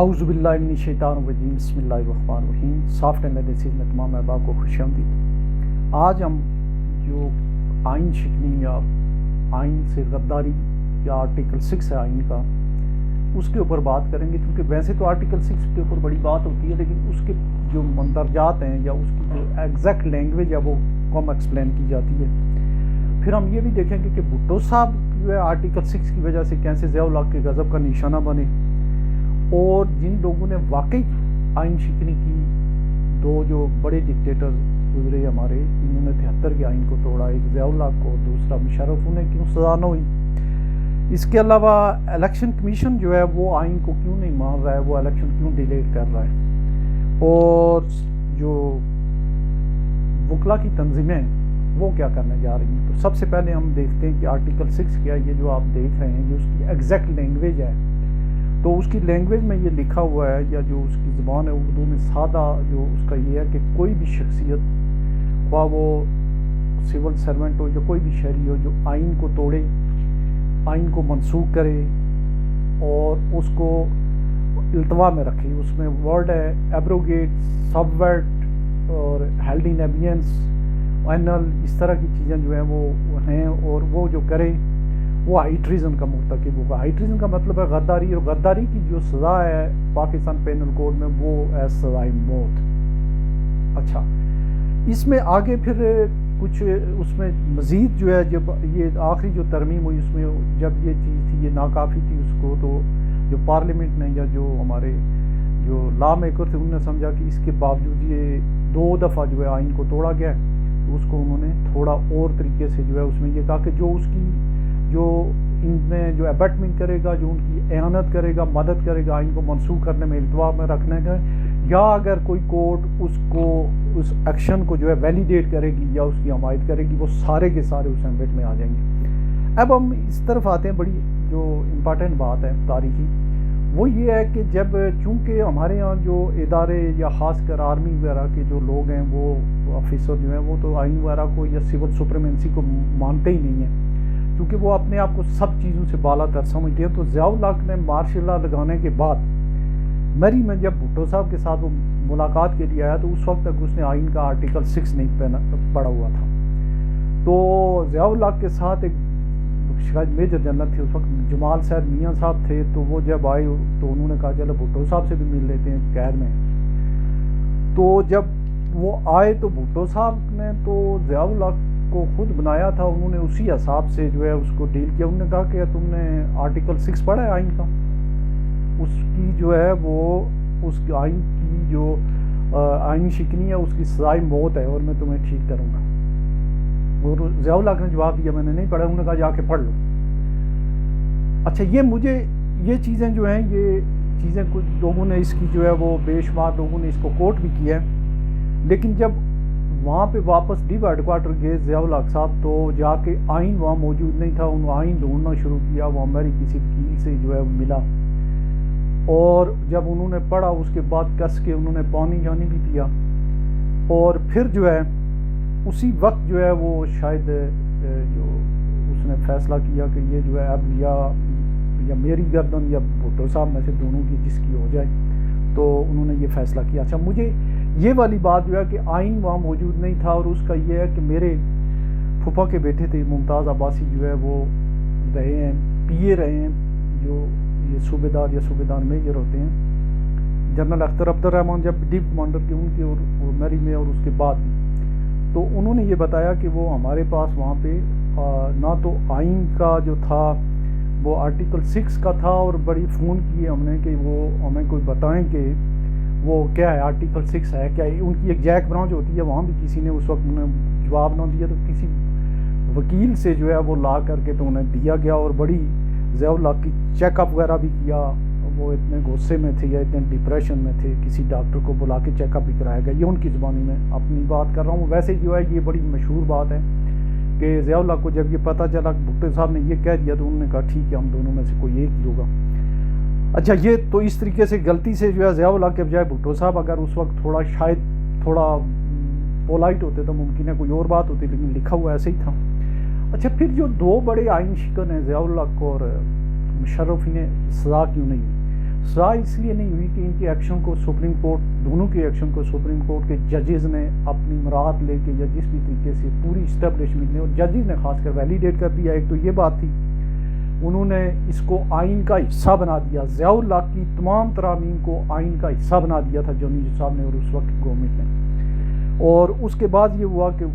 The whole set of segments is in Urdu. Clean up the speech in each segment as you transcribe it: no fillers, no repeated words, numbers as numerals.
اعوذ باللہ من الشیطان الرجیم بسم اللہ الرحمن الرحیم۔ سافٹ اینڈ انالیسز میں تمام احباب کو خوش آمدید۔ آج ہم جو آئین شکنی یا آئین سے غداری یا آرٹیکل 6 ہے آئین کا، اس کے اوپر بات کریں گے، کیونکہ ویسے تو آرٹیکل 6 کے اوپر بڑی بات ہوتی ہے، لیکن اس کے جو مندرجات ہیں یا اس کی جو ایگزیکٹ لینگویج ہے وہ کم ایکسپلین کی جاتی ہے۔ پھر ہم یہ بھی دیکھیں گے کہ بھٹو صاحب جو ہے آرٹیکل 6 کی وجہ سے کیسے ضیاء الحق کے غضب کا نشانہ بنے، اور جن لوگوں نے واقعی آئین شکنی کی، دو جو بڑے ڈکٹیٹر گزرے ہمارے، انہوں نے 73 کے آئین کو توڑا، ایک ضیاء الحق کو اور دوسرا مشرف، انہیں کیوں سزا نہ ہوئی۔ اس کے علاوہ الیکشن کمیشن جو ہے وہ آئین کو کیوں نہیں مان رہا ہے، وہ الیکشن کیوں ڈیلے کر رہا ہے، اور جو وکلا کی تنظیمیں وہ کیا کرنے جا رہی ہیں۔ تو سب سے پہلے ہم دیکھتے ہیں کہ آرٹیکل 6 کیا ہے، یہ جو آپ دیکھ رہے ہیں یہ اس کی ایگزیکٹ لینگویج ہے۔ تو اس کی لینگویج میں یہ لکھا ہوا ہے، یا جو اس کی زبان ہے اردو میں سادہ، جو اس کا یہ ہے کہ کوئی بھی شخصیت، خواہ وہ سول سرونٹ ہو یا کوئی بھی شہری ہو، جو آئین کو توڑے، آئین کو منسوخ کرے اور اس کو التوا میں رکھے، اس میں ورڈ ہے ایبروگیٹ، سبورٹ اور ہیلڈ ان ایبینس، اینل، اس طرح کی چیزیں جو ہیں وہ ہیں، اور وہ جو کرے وہ ہائی ٹریزن کا مرتکب ہوگا۔ ہائی ٹریزن کا مطلب ہے غداری، اور غداری کی جو سزا ہے پاکستان پینل کوڈ میں وہ ہے سزائے موت۔ اچھا، اس میں آگے پھر کچھ اس میں مزید جو ہے، جب یہ آخری جو ترمیم ہوئی اس میں جب یہ چیز تھی، یہ ناکافی تھی اس کو، تو جو پارلیمنٹ نے یا جو ہمارے جو لا میکر تھے انہوں نے سمجھا کہ اس کے باوجود یہ 2 دفعہ جو ہے آئین کو توڑا گیا ہے، تو اس کو انہوں نے تھوڑا اور طریقے سے جو ہے اس میں یہ کہا کہ جو اس کی جو ان میں جو ابیٹمنٹ کرے گا، جو ان کی اعانت کرے گا، مدد کرے گا آئین کو منسوخ کرنے میں، التوا میں رکھنے کا، یا اگر کوئی کورٹ اس کو اس ایکشن کو جو ہے ویلیڈیٹ کرے گی یا اس کی حمایت کرے گی، وہ سارے کے سارے اس ایمبٹ میں آ جائیں گے۔ اب ہم اس طرف آتے ہیں، بڑی جو امپارٹنٹ بات ہے تاریخی، وہ یہ ہے کہ جب چونکہ ہمارے ہاں جو ادارے یا خاص کر آرمی وغیرہ کے جو لوگ ہیں، وہ آفیسر جو ہیں، وہ تو آئین وغیرہ کو یا سول سپریمنسی کو مانتے ہی نہیں ہیں، کیونکہ وہ اپنے آپ کو سب چیزوں سے بالا تر سمجھتے ہیں۔ تو ضیاء الحق نے مارشل لا لگانے کے بعد مری میں جب بھٹو صاحب کے ساتھ وہ ملاقات کے لیے آیا، تو اس وقت تک اس نے آئین کا آرٹیکل 6 نہیں پڑھا ہوا تھا۔ تو ضیاء الحق کے ساتھ ایک شاید میجر جنرل تھے اس وقت، جمال صاحب میاں صاحب تھے، تو وہ جب آئے تو انہوں نے کہا چلو بھٹو صاحب سے بھی مل لیتے ہیں قید میں۔ تو جب وہ آئے تو بھٹو صاحب نے تو ضیاء الحق کو خود بنایا تھا، انہوں نے اسی حساب سے جو ہے اس کو ڈیل کیا۔ انہوں نے کہا کہ تم نے آرٹیکل 6 پڑھا ہے آئین کا، اس کی جو ہے وہ اس آئین کی جو آئین شکنی ہے اس کی سزائے موت ہے، اور میں تمہیں ٹھیک کروں گا۔ اور ضیاء الحق نے جواب دیا میں نے نہیں پڑھا۔ انہوں نے کہا جا کے پڑھ لو۔ اچھا، یہ مجھے یہ چیزیں جو ہیں، یہ چیزیں کچھ لوگوں نے اس کی جو ہے وہ بے شمار لوگوں نے اس کو کوٹ بھی کیا ہے، لیکن جب وہاں پہ واپس ڈیو ہیڈ کوارٹر گئے ضیاء الحق صاحب، تو جا کے آئین وہاں موجود نہیں تھا، انہوں آئین ڈھونڈنا شروع کیا، وہ ہماری کسی وکیل سے جو ہے ملا، اور جب انہوں نے پڑھا اس کے بعد کس کے انہوں نے پانی جانی بھی پیا، اور پھر جو ہے اسی وقت جو ہے وہ شاید جو اس نے فیصلہ کیا کہ یہ جو ہے اب یا میری گردن یا بھٹو صاحب میں سے دونوں کی جس کی ہو جائے، تو انہوں نے یہ فیصلہ کیا۔ اچھا، مجھے یہ والی بات جو ہے کہ آئین وہاں موجود نہیں تھا، اور اس کا یہ ہے کہ میرے پھپھا کے بیٹے تھے ممتاز عباسی، جو ہے وہ رہے ہیں پی اے رہے ہیں، جو یہ صوبے دار یا صوبے دار میجر ہوتے ہیں، جنرل اختر عبد الرحمن جب ڈیو کمانڈر کے ان کے اور میری میں، اور اس کے بعد بھی، تو انہوں نے یہ بتایا کہ وہ ہمارے پاس وہاں پہ نہ تو آئین کا جو تھا وہ آرٹیکل 6 کا تھا، اور بڑی فون کیے ہم نے کہ وہ ہمیں کوئی بتائیں کہ وہ کیا ہے آرٹیکل 6 ہے کیا۔ ان کی ایک جیک برانچ ہوتی ہے، وہاں بھی کسی نے اس وقت انہیں جواب نہ دیا، تو کسی وکیل سے جو ہے وہ لا کر کے تو انہیں دیا گیا، اور بڑی ضیاء الحق کی چیک اپ وغیرہ بھی کیا، وہ اتنے غصے میں تھے یا اتنے ڈپریشن میں تھے، کسی ڈاکٹر کو بلا کے چیک اپ بھی کرایا گیا۔ یہ ان کی زبانی میں اپنی بات کر رہا ہوں۔ ویسے جو ہے یہ بڑی مشہور بات ہے کہ ضیاء الحق کو جب یہ پتہ چلا کہ بھٹو صاحب نے یہ کہہ دیا، تو انہوں نے کہا ٹھیک ہے ہم دونوں میں سے کوئی ایک ہی ہوگا۔ اچھا، یہ تو اس طریقے سے غلطی سے جو ہے ضیاء الحق کے بجائے بھٹو صاحب اگر اس وقت شاید تھوڑا پولائٹ ہوتے تو ممکن ہے کوئی اور بات ہوتی، لیکن لکھا ہوا ایسے ہی تھا۔ اچھا، پھر جو 2 بڑے آئین شکن ہیں ضیاء الحق اور مشرف، انہیں سزا کیوں نہیں ہوئی؟ سزا اس لیے نہیں ہوئی کہ ان کے ایکشن کو سپریم کورٹ، دونوں کے ایکشن کو سپریم کورٹ کے ججز نے اپنی مراعات لے کے یا جس بھی طریقے سے پوری اسٹیبلشمنٹ نے اور ججز نے خاص کر ویلیڈیٹ کر دیا. ایک تو یہ بات تھی، انہوں نے اس کو آئین کا حصہ بنا دیا، ضیاء الحق کی تمام ترامیم کو آئین کا حصہ بنا دیا تھا جونی صاحب نے اور اس وقت کی گورنمنٹ نے. اور اس کے بعد یہ ہوا کہ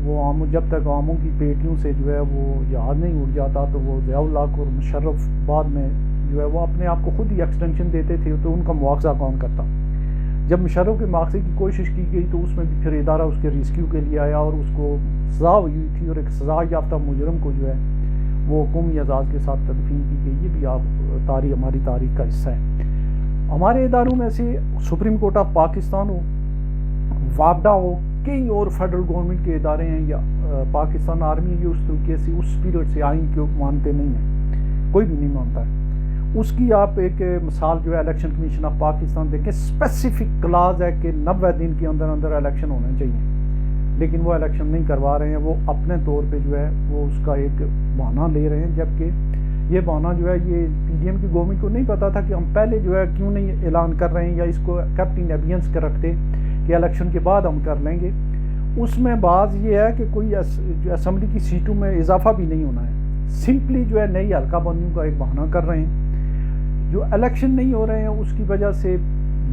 وہ جب تک عواموں کی پیٹیوں سے جو ہے وہ جہاز نہیں اڑ جاتا تو وہ ضیاء الحق اور مشرف بعد میں جو ہے وہ اپنے آپ کو خود ہی ایکسٹینشن دیتے تھے تو ان کا مواخذہ کون کرتا. جب مشرف کے مواخذے کی کوشش کی گئی تو اس میں بھی پھر ادارہ اس کے ریسکیو کے لیے آیا اور اس کو سزا ہوئی تھی اور ایک سزا یافتہ مجرم کو جو ہے وہ قومی اعزاز کے ساتھ تدفین کی گئی. یہ بھی آپ ہماری تاریخ کا حصہ ہے. ہمارے اداروں میں سے سپریم کورٹ آف پاکستان ہو، وابڈا ہو، کئی اور فیڈرل گورنمنٹ کے ادارے ہیں یا پاکستان آرمی یہ اس طریقے سے اس پیریڈ سے آئین کو مانتے نہیں ہیں، کوئی بھی نہیں مانتا ہے. اس کی آپ ایک مثال جو ہے الیکشن کمیشن آف پاکستان دیکھیں، اسپیسیفک کلاز ہے کہ 90 دن کے اندر اندر الیکشن ہونے چاہیے، لیکن وہ الیکشن نہیں کروا رہے ہیں. وہ اپنے طور پہ جو ہے وہ اس کا ایک بہانہ لے رہے ہیں، جبکہ یہ بہانہ جو ہے یہ پی ڈی ایم کی گورنمنٹ کو نہیں پتا تھا کہ ہم پہلے جو ہے کیوں نہیں اعلان کر رہے ہیں یا اس کو کیپٹن ایبینس کر رکھتے کہ الیکشن کے بعد ہم کر لیں گے. اس میں بعض یہ ہے کہ کوئی جو اسمبلی کی سیٹوں میں اضافہ بھی نہیں ہونا ہے، سمپلی جو ہے نئی حلقہ بندیوں کا ایک بہانہ کر رہے ہیں. جو الیکشن نہیں ہو رہے ہیں اس کی وجہ سے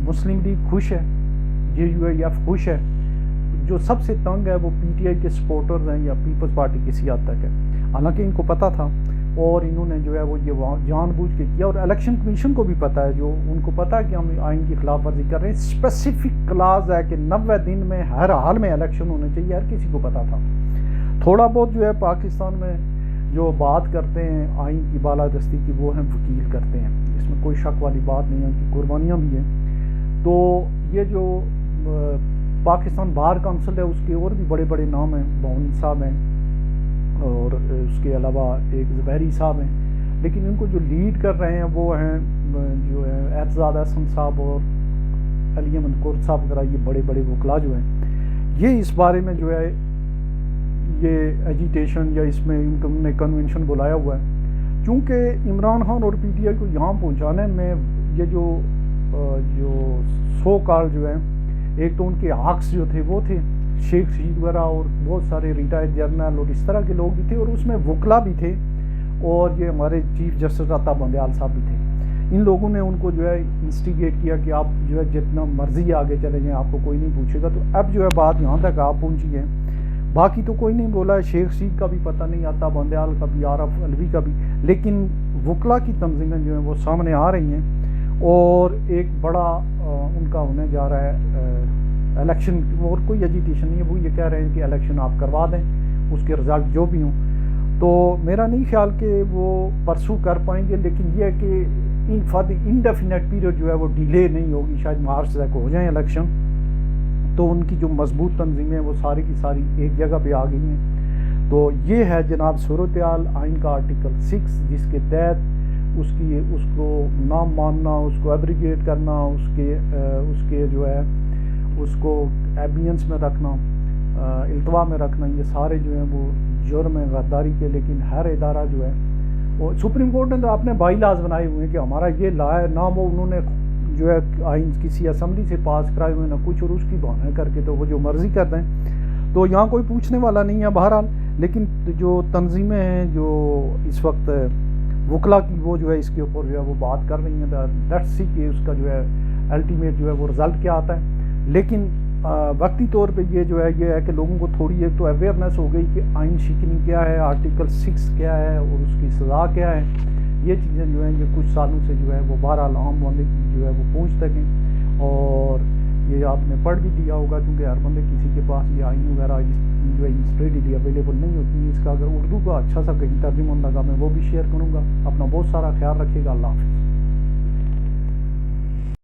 مسلم لیگ خوش ہے، JUIF خوش ہے. جو سب سے تنگ ہے وہ PTI کے سپورٹرز ہیں یا پیپلز پارٹی کسی حد تک ہے، حالانکہ ان کو پتہ تھا اور انہوں نے جو ہے وہ یہ جان بوجھ کے کیا. اور الیکشن کمیشن کو بھی پتہ ہے، جو ان کو پتہ ہے کہ ہم آئین کی خلاف ورزی کر رہے ہیں. اسپیسیفک کلاز ہے کہ 90 دن میں ہر حال میں الیکشن ہونے چاہیے، ہر کسی کو پتہ تھا. تھوڑا بہت جو ہے پاکستان میں جو بات کرتے ہیں آئین کی بالادستی کی وہ ہم وکیل کرتے ہیں، اس میں کوئی شک والی بات نہیں ہے، ان کی قربانیاں بھی ہیں. تو یہ جو پاکستان بار کونسل ہے اس کے اور بھی بڑے بڑے نام ہیں، بہون صاحب ہیں اور اس کے علاوہ ایک زبیری صاحب ہیں، لیکن ان کو جو لیڈ کر رہے ہیں وہ ہیں جو ہے اعتزاد احسن صاحب اور علی احمد قرد صاحب وغیرہ. یہ بڑے بڑے وکلا جو ہیں یہ اس بارے میں جو ہے یہ ایجیٹیشن یا اس میں انہوں نے کنونشن بلایا ہوا ہے. چونکہ عمران خان اور PTI کو یہاں پہنچانے میں یہ جو سو کال جو ہے، ایک تو ان کے حقس جو تھے وہ تھے شیخ رشید وغیرہ اور بہت سارے ریٹائرڈ جرنل اور اس طرح کے لوگ بھی تھے، اور اس میں وکلا بھی تھے اور یہ ہمارے چیف جسٹس عطا بندیال صاحب بھی تھے. ان لوگوں نے ان کو جو ہے انسٹیگیٹ کیا کہ آپ جو ہے جتنا مرضی آگے چلے جائیں، آپ کو کوئی نہیں پوچھے گا. تو اب جو ہے بات یہاں تک آپ پہنچی ہے، باقی تو کوئی نہیں بولا ہے، شیخ رشید کا بھی پتہ نہیں، عطا بندیال کا بھی، عارف علوی کا بھی، لیکن وکلا کی تنظیمیں جو ہیں وہ سامنے آ رہی ہیں. اور ایک بڑا ان کا ہونے جا رہا ہے الیکشن، اور کوئی ایجیٹیشن نہیں ہے، وہ یہ کہہ رہے ہیں کہ الیکشن آپ کروا دیں، اس کے رزلٹ جو بھی ہوں. تو میرا نہیں خیال کہ وہ پرسو کر پائیں گے، لیکن یہ ہے کہ فار دی انڈیفینٹ پیریڈ جو ہے وہ ڈیلے نہیں ہوگی، شاید مارچ تک ہو جائیں الیکشن. تو ان کی جو مضبوط تنظیمیں وہ ساری کی ساری ایک جگہ پہ آ گئی ہیں. تو یہ ہے جناب صورتحال آئین کا آرٹیکل 6، جس کے تحت اس کو نہ ماننا، اس کو ایبریگیٹ کرنا، اس کے جو ہے اس کو ایبینس میں رکھنا، التوا میں رکھنا، یہ سارے جو ہیں وہ جرم ہیں غداری کے. لیکن ہر ادارہ جو ہے وہ سپریم کورٹ نے تو اپنے بائی لاز بنائے ہوئے ہیں کہ ہمارا یہ لا ہے، نہ وہ انہوں نے جو ہے آئین کسی اسمبلی سے پاس کرائے ہوئے نہ کچھ، اور اس کی بہانے کر کے تو وہ جو مرضی کر دیں. تو یہاں کوئی پوچھنے والا نہیں ہے بہرحال. لیکن جو تنظیمیں ہیں جو اس وقت وکلا کی وہ جو ہے اس کے اوپر جو ہے وہ بات کر رہی ہیں، لیٹس سی کہ اس کا جو ہے الٹیمیٹ جو ہے وہ رزلٹ کیا آتا ہے. لیکن وقتی طور پہ یہ ہے کہ لوگوں کو تھوڑی ایک تو اویئرنیس ہو گئی کہ آئین شکنی کیا ہے، آرٹیکل 6 کیا ہے اور اس کی سزا کیا ہے. یہ چیزیں جو ہیں یہ کچھ سالوں سے جو ہے وہ بہرحال عام بندے کی جو ہے وہ پہنچ سکیں. اور یہ آپ نے پڑھ بھی دیا ہوگا، کیونکہ ہر بندے کسی کے پاس یہ آئین وغیرہ جو ہے انسٹریٹلی اویلیبل نہیں ہوتی. اس کا اگر اردو کا اچھا سا کہیں ترجمہ لگا میں وہ بھی شیئر کروں گا. اپنا بہت سارا خیال رکھیے گا. اللہ حافظ.